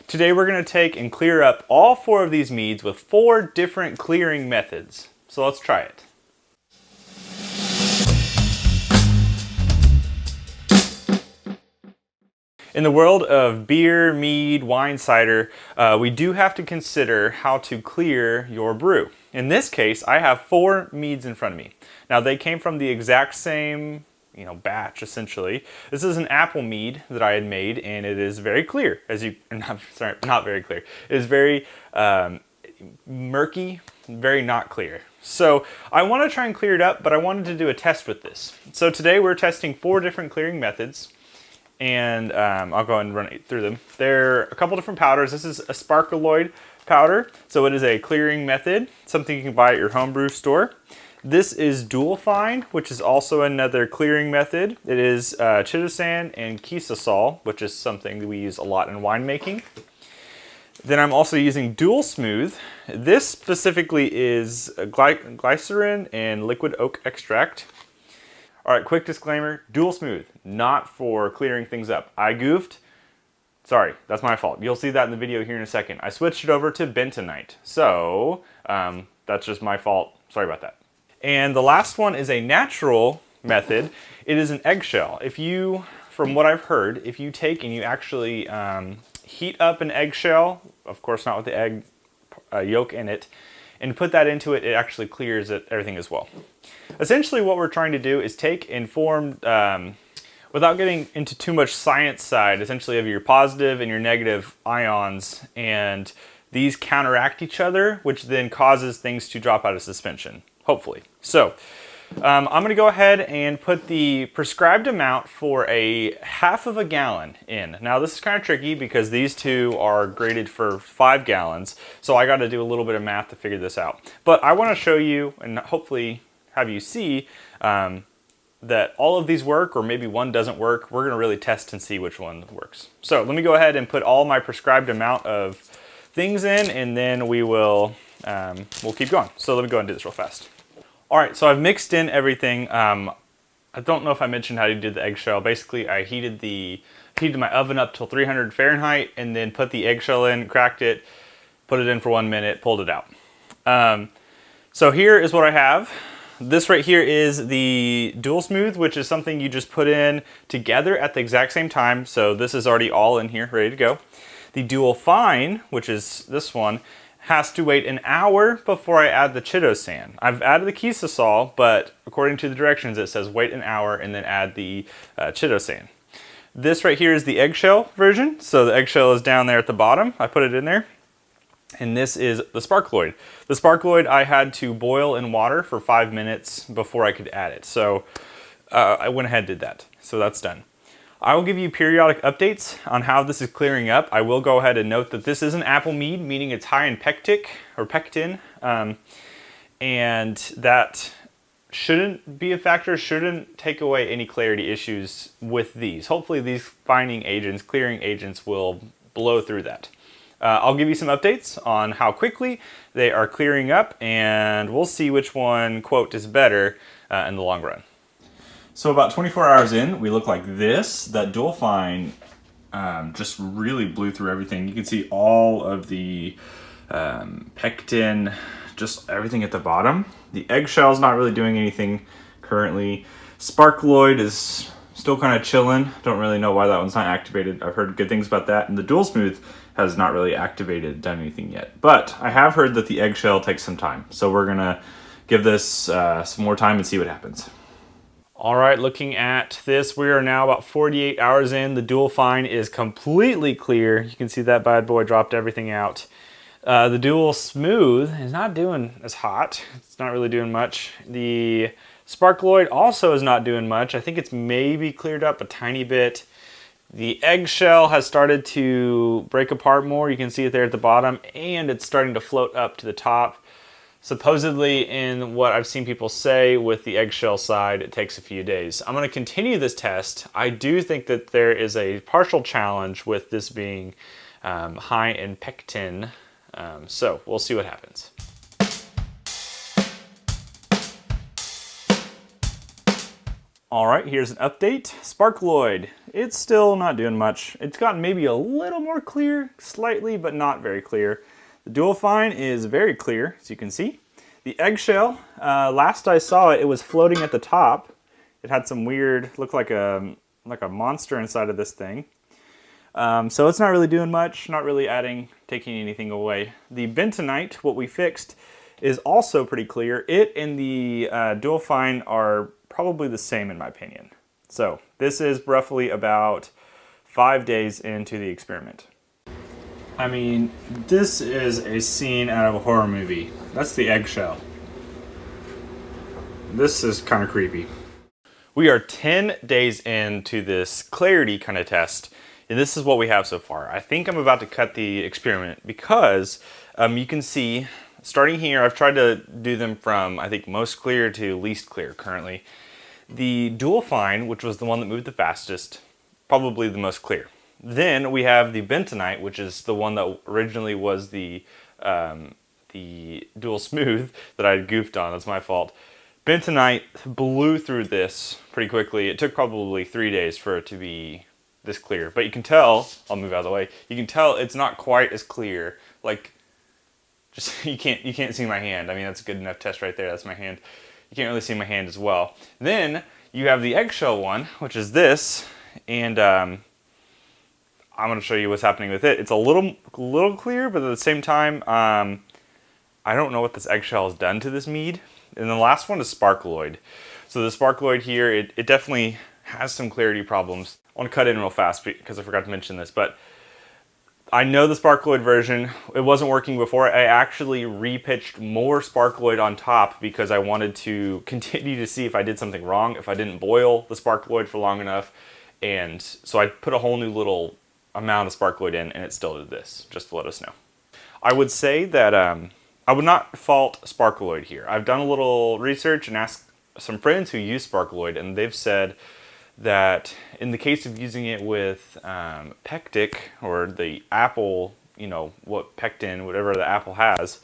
Today we're going to take and clear up all 4 of these meads with 4 different clearing methods. So let's try it. In the world of beer, mead, wine, cider, we do have to consider how to clear your brew. In this case, I have 4 meads in front of me. Now they came from the exact same batch essentially. This is an apple mead that I had made, and it is very clear, not very clear. It is very murky, very not clear. So I want to try and clear it up, but I wanted to do a test with this. So today we're testing 4 different clearing methods, and I'll go ahead and run through them. There are a couple different powders. This is a sparkloid powder, so it is a clearing method, something you can buy at your homebrew store. This is dual fine, which is also another clearing method. It is chitosan and kisasol, which is something that we use a lot in winemaking. Then I'm also using dual smooth. This specifically is glycerin and liquid oak extract. All right, quick disclaimer, dual smooth, not for clearing things up. I goofed. Sorry, that's my fault. You'll see that in the video here in a second. I switched it over to bentonite. So that's just my fault. Sorry about that. And the last one is a natural method. It is an eggshell. From what I've heard, if you take and you actually heat up an eggshell, of course not with the egg yolk in it, and put that into it, it actually clears everything as well. Essentially what we're trying to do is take and form, without getting into too much science side, essentially of your positive and your negative ions, and these counteract each other, which then causes things to drop out of suspension, hopefully. So I'm going to go ahead and put the prescribed amount for a half of a gallon in. Now this is kind of tricky because these 2 are graded for 5 gallons, so I got to do a little bit of math to figure this out. But I want to show you and hopefully have you see that all of these work, or maybe one doesn't work. We're going to really test and see which one works. So let me go ahead and put all my prescribed amount of things in, and then we'll keep going. So let me go ahead and do this real fast. All right, so I've mixed in everything. I don't know if I mentioned how you did the eggshell. Basically, I heated my oven up till 300 Fahrenheit, and then put the eggshell in, cracked it, put it in for 1 minute, pulled it out. So here is what I have. This right here is the dual smooth, which is something you just put in together at the exact same time. So this is already all in here, ready to go. The dual fine, which is this one, has to wait an hour before I add the chitosan. I've added the kisasol, but according to the directions it says wait an hour and then add the chitosan. This right here is the eggshell version, so the eggshell is down there at the bottom. I put it in there. And this is the sparkloid. The sparkloid I had to boil in water for 5 minutes before I could add it. So I went ahead and did that. So that's done. I will give you periodic updates on how this is clearing up. I will go ahead and note that this is an apple mead, meaning it's high in pectin, and that shouldn't be a factor, shouldn't take away any clarity issues with these. Hopefully these clearing agents will blow through that. I'll give you some updates on how quickly they are clearing up, and we'll see which one, quote, is better in the long run. So about 24 hours in, we look like this. That dual fine just really blew through everything. You can see all of the pectin, just everything at the bottom. The eggshell's not really doing anything currently. Sparkloid is still kind of chilling. Don't really know why that one's not activated. I've heard good things about that. And the dual smooth has not really done anything yet. But I have heard that the eggshell takes some time. So we're gonna give this some more time and see what happens. All right, looking at this, we are now about 48 hours in. The dual fine is completely clear. You can see that bad boy dropped everything out. The dual smooth is not doing as hot. It's not really doing much. The sparkloid also is not doing much. I think it's maybe cleared up a tiny bit. The eggshell has started to break apart more. You can see it there at the bottom, and it's starting to float up to the top. Supposedly, in what I've seen people say with the eggshell side, it takes a few days. I'm going to continue this test. I do think that there is a partial challenge with this being high in pectin, so we'll see what happens. All right, here's an update. Sparkloid, it's still not doing much. It's gotten maybe a little more clear, slightly, but not very clear. The dual fine is very clear, as you can see. The eggshell, last I saw it, it was floating at the top. It had some weird, looked like a monster inside of this thing. So it's not really doing much, not really taking anything away. The bentonite, what we fixed, is also pretty clear. It and the dual fine are probably the same in my opinion. So this is roughly about 5 days into the experiment. I mean, this is a scene out of a horror movie. That's the eggshell. This is kind of creepy. We are 10 days into this clarity kind of test, and this is what we have so far. I think I'm about to cut the experiment because you can see, starting here, I've tried to do them from, I think, most clear to least clear currently. The dual fine, which was the one that moved the fastest, probably the most clear. Then we have the bentonite, which is the one that originally was the dual smooth that I had goofed on. That's my fault. Bentonite blew through this pretty quickly. It took probably 3 days for it to be this clear. But you can tell, I'll move out of the way, you can tell it's not quite as clear. Like, just you can't see my hand. I mean, that's a good enough test right there. That's my hand. You can't really see my hand as well. Then you have the eggshell one, which is this, and I'm going to show you what's happening with it. It's a little clear, but at the same time, I don't know what this eggshell has done to this mead. And the last one is sparkloid. So the sparkloid here, it definitely has some clarity problems. I want to cut in real fast because I forgot to mention this, but I know the sparkloid version, it wasn't working before. I actually repitched more sparkloid on top because I wanted to continue to see if I did something wrong, if I didn't boil the sparkloid for long enough. And so I put a whole new little amount of sparkloid in, and it still did this, just to let us know. I would say that I would not fault sparkloid here. I've done a little research and asked some friends who use sparkloid, and they've said that in the case of using it with pectic, or the apple, you know, what pectin, whatever the apple has,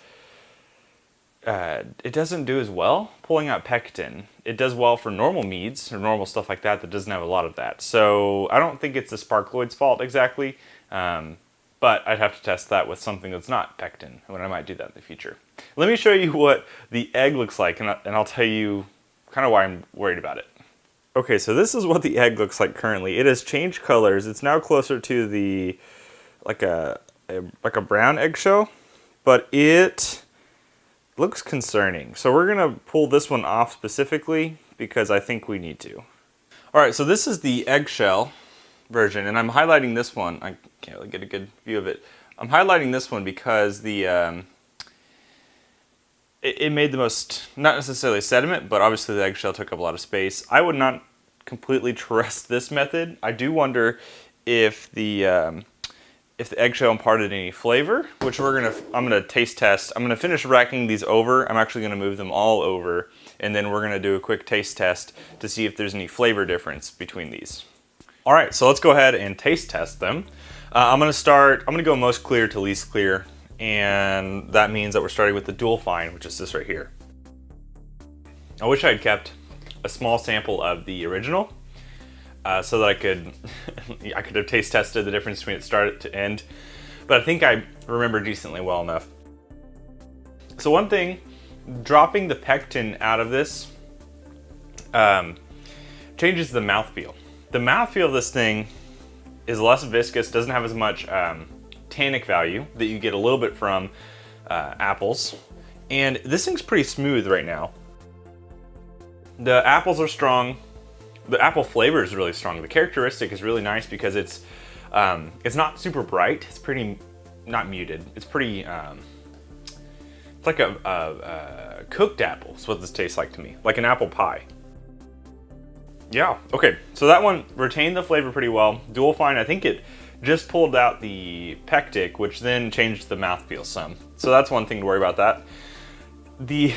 it doesn't do as well pulling out pectin. It does well for normal meads or normal stuff like that doesn't have a lot of that. So I don't think it's the sparkloid's fault exactly, but I'd have to test that with something that's not pectin, when I might do that in the future. Let me show you what the egg looks like, and I'll tell you kind of why I'm worried about it. Okay, so this is what the egg looks like currently. It has changed colors. It's now closer to the like a brown eggshell, but it looks concerning. So we're gonna pull this one off specifically because I think we need to. All right, so this is the eggshell version, and I'm highlighting this one. I can't really get a good view of it. I'm highlighting this one because the it made the most, not necessarily sediment, but obviously the eggshell took up a lot of space. I would not completely trust this method. I do wonder if the eggshell imparted any flavor, which I'm gonna taste test. I'm gonna finish racking these over. I'm actually gonna move them all over, and then we're gonna do a quick taste test to see if there's any flavor difference between these. All right, so let's go ahead and taste test them. I'm gonna go most clear to least clear, and that means that we're starting with the dual fine, which is this right here. I wish I had kept a small sample of the original so that I could have taste tested the difference between it start to end, but I think I remember decently well enough. So one thing, dropping the pectin out of this changes the mouthfeel. The mouthfeel of this thing is less viscous, doesn't have as much tannic value that you get a little bit from apples, and this thing's pretty smooth right now. The apples are strong. The apple flavor is really strong. The characteristic is really nice because it's not super bright. It's pretty, not muted. It's pretty, it's like a cooked apple is what this tastes like to me, like an apple pie. Yeah, okay, so that one retained the flavor pretty well. Dual fine, I think it just pulled out the pectic, which then changed the mouthfeel some. So that's one thing to worry about that. The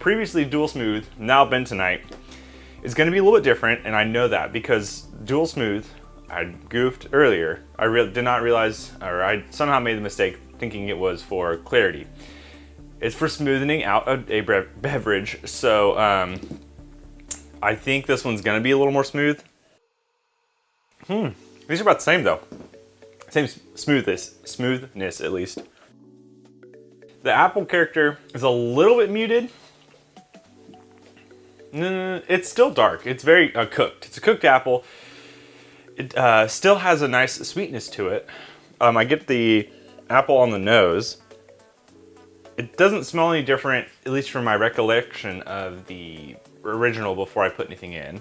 previously dual smooth, now bentonite, is going to be a little bit different, and I know that because dual smooth, I goofed earlier. I did not realize, or I somehow made the mistake thinking it was for clarity. It's for smoothing out a beverage, so I think this one's gonna be a little more smooth. These are about the same though. Same smoothness at least. The apple character is a little bit muted. It's still dark. It's very cooked. It's a cooked apple. It still has a nice sweetness to it. I get the apple on the nose. It doesn't smell any different, at least from my recollection of the original before I put anything in.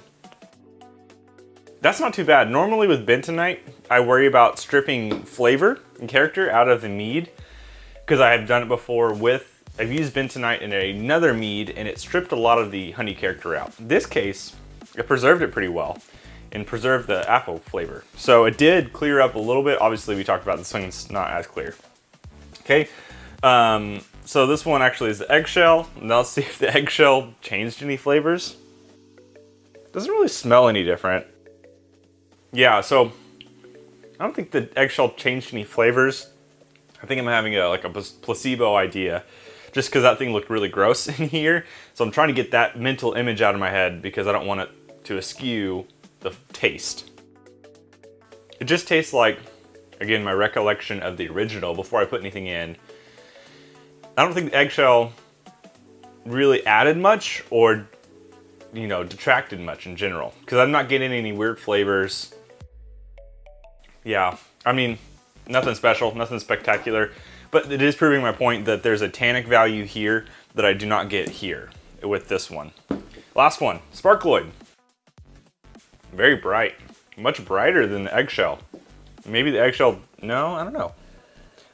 That's not too bad. Normally with bentonite, I worry about stripping flavor and character out of the mead because I have done it before with, I've used bentonite in another mead and it stripped a lot of the honey character out. In this case, it preserved it pretty well and preserved the apple flavor. So it did clear up a little bit. Obviously we talked about this one's not as clear. Okay, so this one actually is the eggshell. Now let's see if the eggshell changed any flavors. Doesn't really smell any different. Yeah, so I don't think the eggshell changed any flavors. I think I'm having a placebo idea just because that thing looked really gross in here. So I'm trying to get that mental image out of my head because I don't want it to eschew the taste. It just tastes like, again, my recollection of the original before I put anything in. I don't think the eggshell really added much or, you know, detracted much in general because I'm not getting any weird flavors. Yeah, I mean, nothing special, nothing spectacular, but it is proving my point that there's a tannic value here that I do not get here with this one. Last one, Sparkloid. Very bright, much brighter than the eggshell. Maybe the eggshell, no, I don't know.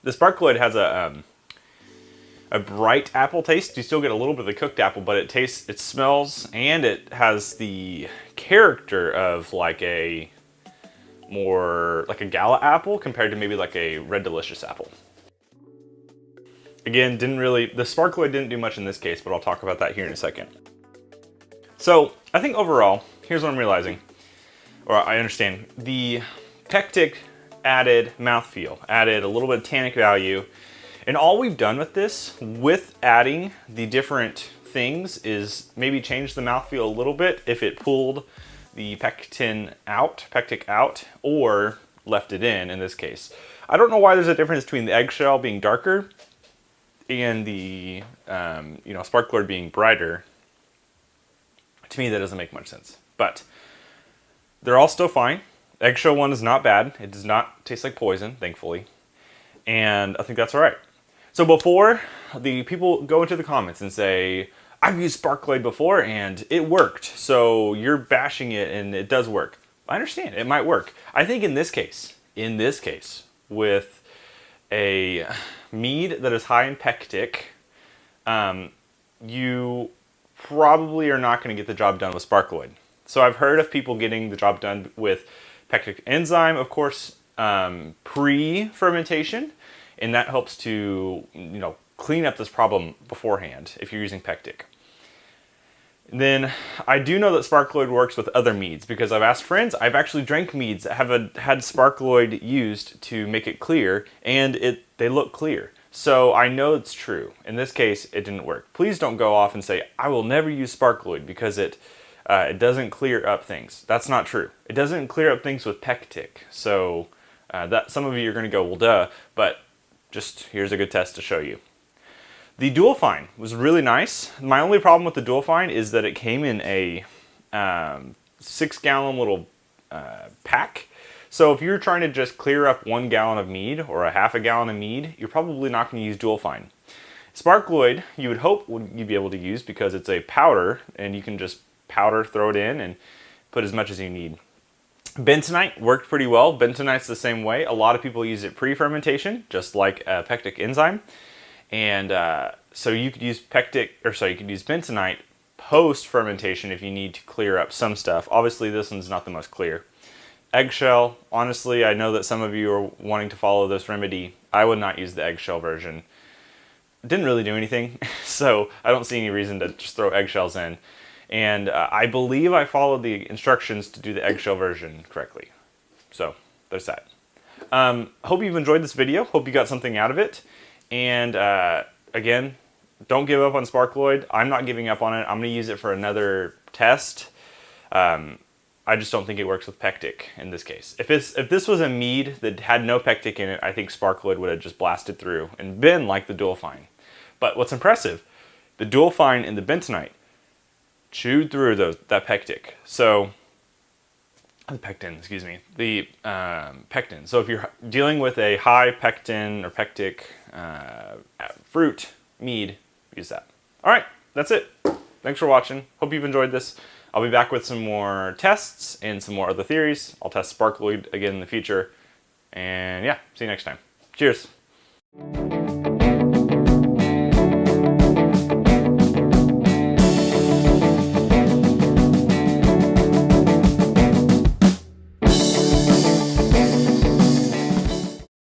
The Sparkloid has a bright apple taste. You still get a little bit of the cooked apple, but it smells, and it has the character of like a gala apple compared to maybe like a Red Delicious apple. Again, the Sparkloid didn't do much in this case, but I'll talk about that here in a second. So I think overall, here's what I'm realizing, or I understand. The pectic added mouthfeel, added a little bit of tannic value, and all we've done with this, with adding the different things, is maybe change the mouthfeel a little bit if it pulled the pectin out, pectic out, or left it in this case. I don't know why there's a difference between the eggshell being darker and the Sparkloid being brighter. To me, that doesn't make much sense. But they're all still fine. The eggshell one is not bad. It does not taste like poison, thankfully. And I think that's all right. So before the people go into the comments and say, I've used Sparkloid before and it worked, so you're bashing it and it does work. I understand, it might work. I think in this case, with a mead that is high in pectic, you probably are not going to get the job done with Sparkloid. So I've heard of people getting the job done with pectic enzyme, of course, pre-fermentation, and that helps to, clean up this problem beforehand if you're using pectic. Then I do know that Sparkloid works with other meads because I've asked friends. I've actually drank meads that have had Sparkloid used to make it clear, and they look clear. So I know it's true. In this case, it didn't work. Please don't go off and say, I will never use Sparkloid because it doesn't clear up things. That's not true. It doesn't clear up things with pectic. So that some of you are going to go, well, duh, but just here's a good test to show you. The Dual Fine was really nice. My only problem with the Dual Fine is that it came in a 6-gallon little pack. So if you're trying to just clear up 1 gallon of mead or a half a gallon of mead, you're probably not going to use Dual Fine. Sparkloid, you would hope you'd be able to use because it's a powder and you can just powder, throw it in and put as much as you need. Bentonite worked pretty well. Bentonite's the same way. A lot of people use it pre-fermentation, just like a pectic enzyme. And so you could use bentonite post-fermentation if you need to clear up some stuff. Obviously, this one's not the most clear. Eggshell, honestly, I know that some of you are wanting to follow this remedy. I would not use the eggshell version. It didn't really do anything, so I don't see any reason to just throw eggshells in. And I believe I followed the instructions to do the eggshell version correctly. So there's that. Hope you've enjoyed this video. Hope you got something out of it. And again, don't give up on Sparkloid. I'm not giving up on it. I'm going to use it for another test. I just don't think it works with pectic in this case. If this was a mead that had no pectic in it, I think sparklewood would have just blasted through and been like the dual fine. But what's impressive, the dual fine and the bentonite chewed through that pectic. So the pectin, excuse me, the pectin. So if you're dealing with a high pectin or pectic fruit mead, use that. All right, that's it. Thanks for watching. Hope you've enjoyed this. I'll be back with some more tests and some more other theories. I'll test sparklewood again in the future. And yeah, see you next time. Cheers.